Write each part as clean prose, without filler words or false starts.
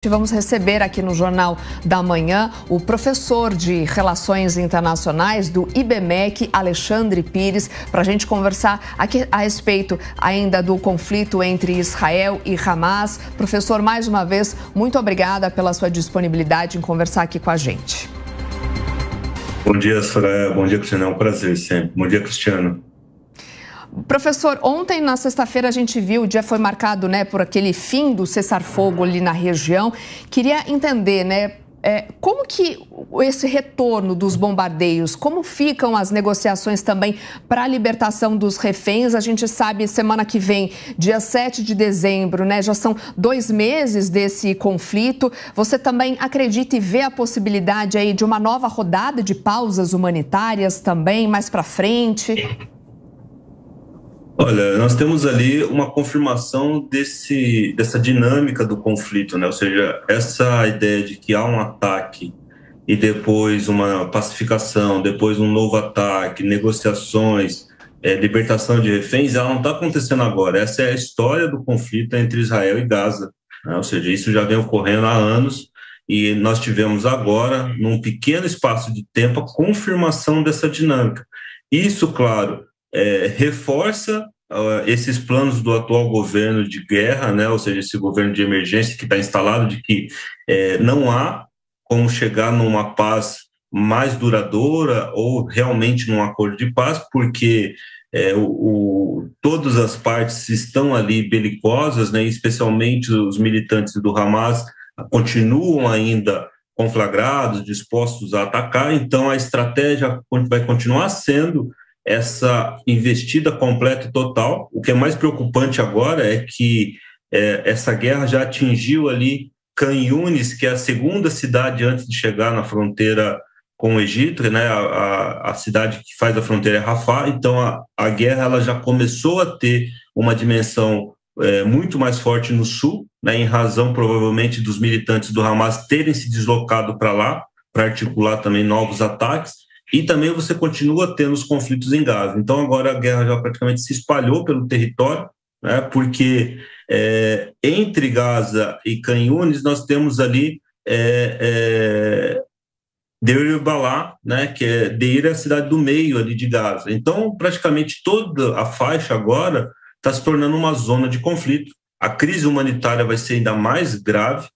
Vamos receber aqui no Jornal da Manhã o professor de Relações Internacionais do IBMEC, Alexandre Pires, para a gente conversar aqui a respeito ainda do conflito entre Israel e Hamas. Professor, mais uma vez, muito obrigada pela sua disponibilidade em conversar aqui com a gente. Bom dia, Soraya. Bom dia, Cristiano. É um prazer sempre. Bom dia, Cristiano. Professor, ontem, na sexta-feira, a gente viu, o dia foi marcado, por aquele fim do cessar-fogo ali na região. Queria entender, como que esse retorno dos bombardeios, como ficam as negociações também para a libertação dos reféns? A gente sabe, semana que vem, dia 7 de dezembro, já são 2 meses desse conflito. Você também acredita e vê a possibilidade aí de uma nova rodada de pausas humanitárias também, mais para frente? Olha, nós temos ali uma confirmação dessa dinâmica do conflito, Ou seja, essa ideia de que há um ataque e depois uma pacificação, depois um novo ataque, negociações, libertação de reféns, ela não está acontecendo agora. Essa é a história do conflito entre Israel e Gaza, Ou seja, isso já vem ocorrendo há anos e nós tivemos agora, num pequeno espaço de tempo, a confirmação dessa dinâmica. Isso, claro, reforça esses planos do atual governo de guerra, Ou seja, esse governo de emergência que está instalado, de que não há como chegar numa paz mais duradoura ou realmente num acordo de paz, porque todas as partes estão ali belicosas, especialmente os militantes do Hamas continuam ainda conflagrados, dispostos a atacar, então a estratégia vai continuar sendo essa investida completa e total. O que é mais preocupante agora é que essa guerra já atingiu ali Khan Yunis, que é a segunda cidade antes de chegar na fronteira com o Egito, a cidade que faz a fronteira é Rafah. Então a guerra ela já começou a ter uma dimensão muito mais forte no sul, em razão provavelmente dos militantes do Hamas terem se deslocado para lá, para articular também novos ataques. E também você continua tendo os conflitos em Gaza. Então, agora a guerra já praticamente se espalhou pelo território, porque entre Gaza e Khan Yunis nós temos ali Deir el-Balah, que Deir é a cidade do meio ali de Gaza. Então, praticamente toda a faixa agora está se tornando uma zona de conflito. A crise humanitária vai ser ainda mais grave,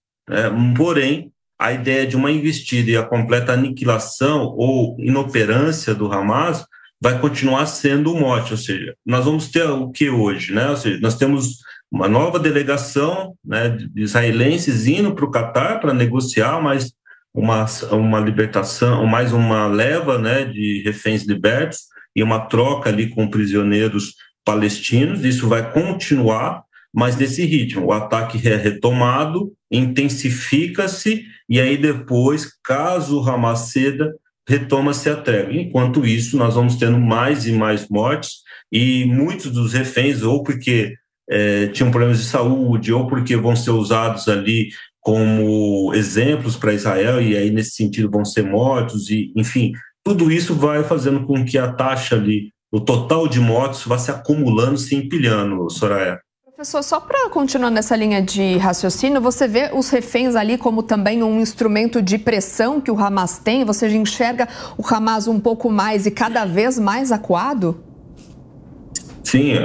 porém, a ideia de uma investida e a completa aniquilação ou inoperância do Hamas vai continuar sendo o mote, ou seja, nós vamos ter o que hoje, Ou seja, nós temos uma nova delegação de israelenses indo para o Catar para negociar mais uma libertação, mais uma leva de reféns libertos e uma troca ali com prisioneiros palestinos. Isso vai continuar, mas nesse ritmo. O ataque é retomado, intensifica-se, e aí depois, caso o Hamas ceda, retoma-se a trégua. Enquanto isso, nós vamos tendo mais e mais mortes, e muitos dos reféns, ou porque tinham problemas de saúde, ou porque vão ser usados ali como exemplos para Israel, e aí nesse sentido vão ser mortos, e enfim, tudo isso vai fazendo com que a taxa ali, o total de mortos, vá se acumulando, se empilhando, Soraya. Professor, só para continuar nessa linha de raciocínio, você vê os reféns ali como também um instrumento de pressão que o Hamas tem? Você já enxerga o Hamas um pouco mais e cada vez mais acuado? Sim,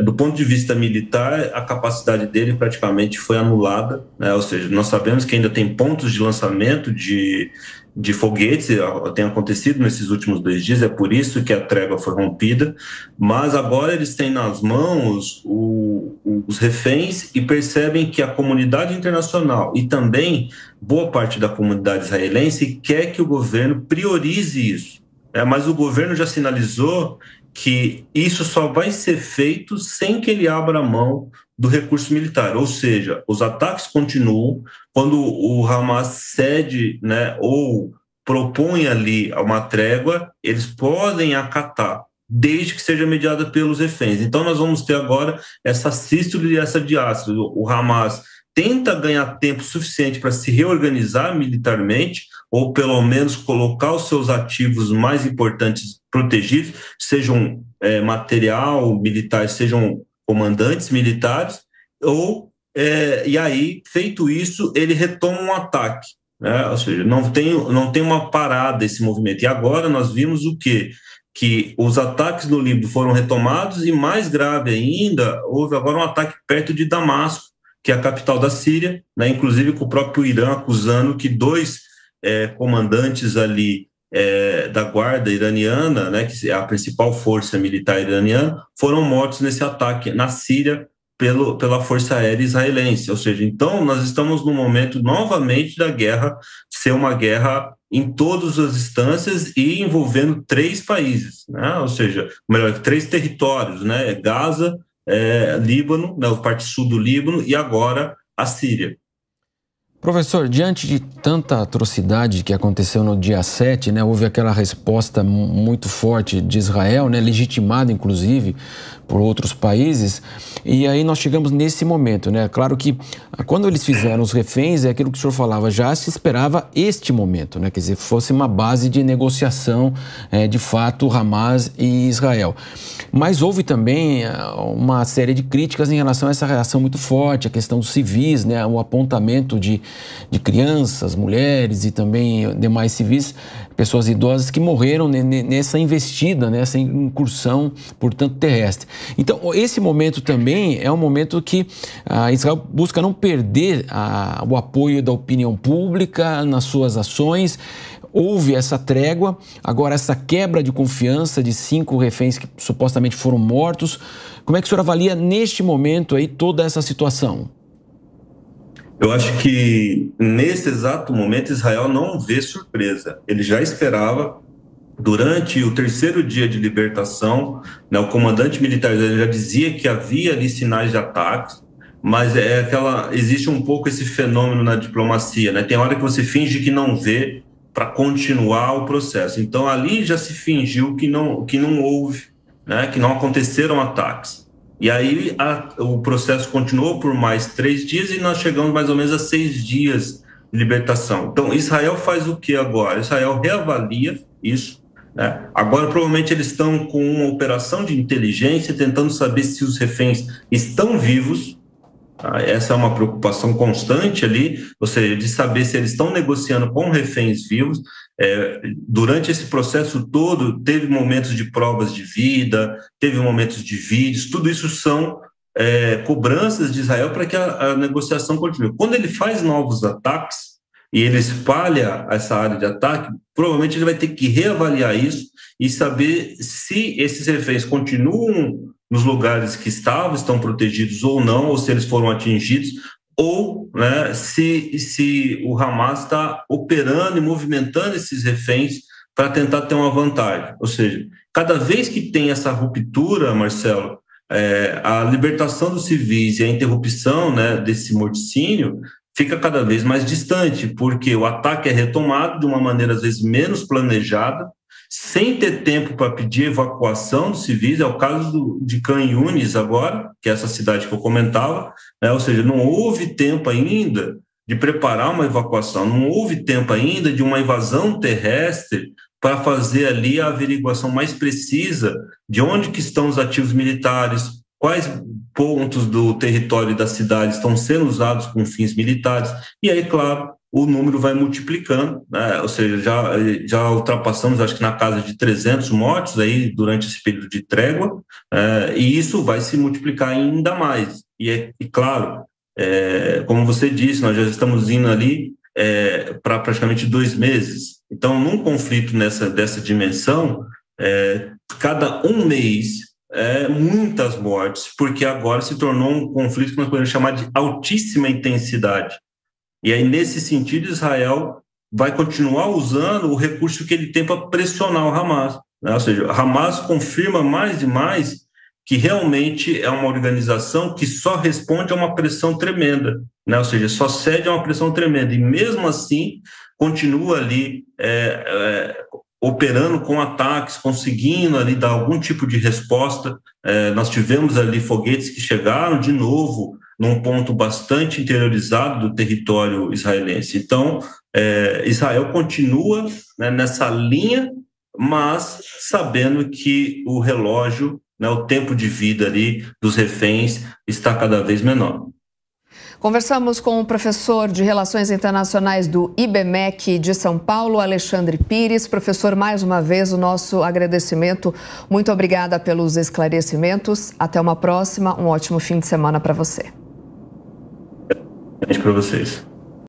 do ponto de vista militar, a capacidade dele praticamente foi anulada, Ou seja, nós sabemos que ainda tem pontos de lançamento de foguetes, tem acontecido nesses últimos 2 dias, é por isso que a trégua foi rompida, mas agora eles têm nas mãos os reféns e percebem que a comunidade internacional e também boa parte da comunidade israelense quer que o governo priorize isso, mas o governo já sinalizou que isso só vai ser feito sem que ele abra mão do recurso militar, ou seja, os ataques continuam. Quando o Hamas cede, ou propõe ali uma trégua, eles podem acatar, desde que seja mediada pelos reféns. Então nós vamos ter agora essa sístole e essa diástole. O Hamas tenta ganhar tempo suficiente para se reorganizar militarmente, ou pelo menos colocar os seus ativos mais importantes protegidos, sejam material militar, sejam comandantes militares, ou e aí, feito isso, ele retoma um ataque, né? Ou seja, não tem uma parada esse movimento. E agora nós vimos o quê? Que os ataques no Líbano foram retomados e, mais grave ainda, houve agora um ataque perto de Damasco, que é a capital da Síria, né? Inclusive com o próprio Irã acusando que dois comandantes ali da guarda iraniana, né, que é a principal força militar iraniana, foram mortos nesse ataque na Síria pela Força Aérea Israelense. Ou seja, então nós estamos no momento novamente da guerra ser uma guerra em todas as instâncias e envolvendo 3 países, né? Ou seja, melhor, 3 territórios, né? Gaza, Líbano, né, a parte sul do Líbano e agora a Síria. Professor, diante de tanta atrocidade que aconteceu no dia 7, né, houve aquela resposta muito forte de Israel, né, legitimada inclusive por outros países, e aí nós chegamos nesse momento, né? Claro que quando eles fizeram os reféns, é aquilo que o senhor falava, já se esperava este momento, né? Quer dizer, fosse uma base de negociação, de fato, Hamas e Israel. Mas houve também uma série de críticas em relação a essa reação muito forte, a questão dos civis, né? O apontamento de crianças, mulheres e também demais civis, pessoas idosas que morreram nessa investida, nessa incursão, portanto, terrestre. Então, esse momento também é um momento que Israel busca não perder o apoio da opinião pública nas suas ações. Houve essa trégua, agora essa quebra de confiança de 5 reféns que supostamente foram mortos. Como é que o senhor avalia neste momento aí toda essa situação? Eu acho que nesse exato momento Israel não vê surpresa. Ele já esperava. Durante o 3º dia de libertação, né, o comandante militar já dizia que havia ali sinais de ataques, mas existe um pouco esse fenômeno na diplomacia, né? Tem hora que você finge que não vê para continuar o processo. Então ali já se fingiu que não houve, né, que não aconteceram ataques. E aí o processo continuou por mais 3 dias e nós chegamos mais ou menos a 6 dias de libertação. Então Israel faz o que agora? Israel reavalia isso. Agora, provavelmente, eles estão com uma operação de inteligência, tentando saber se os reféns estão vivos. Essa é uma preocupação constante ali, ou seja, de saber se eles estão negociando com reféns vivos. Durante esse processo todo, teve momentos de provas de vida, teve momentos de vídeos, tudo isso são cobranças de Israel para que a negociação continue. Quando ele faz novos ataques, e ele espalha essa área de ataque, provavelmente ele vai ter que reavaliar isso e saber se esses reféns continuam nos lugares que estão protegidos ou não, ou se eles foram atingidos, ou, né, se o Hamas está operando e movimentando esses reféns para tentar ter uma vantagem. Ou seja, cada vez que tem essa ruptura, Marcelo, a libertação dos civis e a interrupção, né, desse morticínio fica cada vez mais distante, porque o ataque é retomado de uma maneira, às vezes, menos planejada, sem ter tempo para pedir evacuação dos civis. É o caso de Khan Yunis agora, que é essa cidade que eu comentava, né? Ou seja, não houve tempo ainda de preparar uma evacuação, não houve tempo ainda de uma invasão terrestre para fazer ali a averiguação mais precisa de onde que estão os ativos militares, quais pontos do território da cidade estão sendo usados com fins militares, e aí, claro, o número vai multiplicando, né? Ou seja, já ultrapassamos, acho que na casa de 300 mortos aí durante esse período de trégua, e isso vai se multiplicar ainda mais. E claro, como você disse, nós já estamos indo ali para praticamente 2 meses. Então, num conflito dessa dimensão, cada 1 mês, muitas mortes, porque agora se tornou um conflito que nós podemos chamar de altíssima intensidade. E aí, nesse sentido, Israel vai continuar usando o recurso que ele tem para pressionar o Hamas, né? Ou seja, o Hamas confirma mais e mais que realmente é uma organização que só responde a uma pressão tremenda, né? Ou seja, só cede a uma pressão tremenda, e mesmo assim continua ali operando com ataques, conseguindo ali dar algum tipo de resposta. Nós tivemos ali foguetes que chegaram de novo num ponto bastante interiorizado do território israelense. Então, Israel continua, né, nessa linha, mas sabendo que o relógio, né, o tempo de vida ali dos reféns está cada vez menor. Conversamos com o professor de Relações Internacionais do IBMEC de São Paulo, Alexandre Pires. Professor, mais uma vez, o nosso agradecimento. Muito obrigada pelos esclarecimentos. Até uma próxima. Um ótimo fim de semana para você. Beijo para vocês.